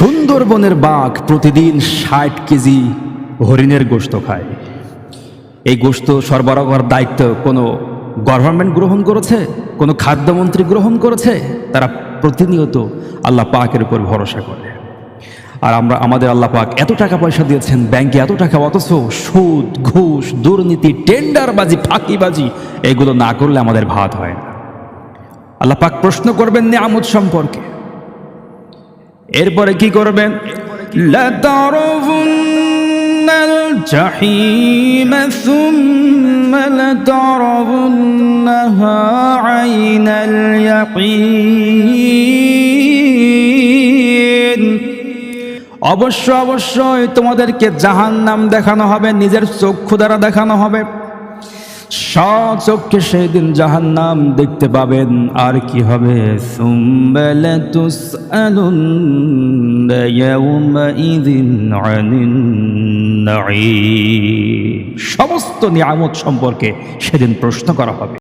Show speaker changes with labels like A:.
A: সুন্দরবনের বাঘ প্রতিদিন ৬০ কেজি হরিণের গোশত খায়। এই গোশত সরবরাহ করার দায়িত্ব কোনো গভর্নমেন্ট গ্রহণ করেছে, কোনো খাদ্যমন্ত্রী গ্রহণ করেছে? তারা প্রতিনিয়ত আল্লাহ পাকের উপর ভরসা করে। আর আমাদের আল্লাহ পাক এত টাকা পয়সা দিয়েছেন, ব্যাংকে এত টাকা, অথচ সুদ, ঘুষ, দুর্নীতি, টেন্ডারবাজি, ফাঁকিবাজি এগুলো না করলে আমাদের ভাত হয় না। আল্লাহ পাক প্রশ্ন করবেন নিয়ামত সম্পর্কে। এরপরে কি করবেন? লাতারাউন্নাল জাহিম সুম্মা লাতারাউন্নাহা আইনাল ইয়াকিন। অবশ্যই তোমাদেরকে জাহান্নাম দেখানো হবে, নিজের চক্ষু দ্বারা দেখানো হবে। স্বচক্ষে সেই দিন জাহান্নাম দেখতে পাবেন। আর কি হবে? সুম্মা লাতুসআলুন্না ইয়াওমাইযিন আনিন নাঈম। সমস্ত নিয়ামত সম্পর্কে সেদিন প্রশ্ন করা হবে।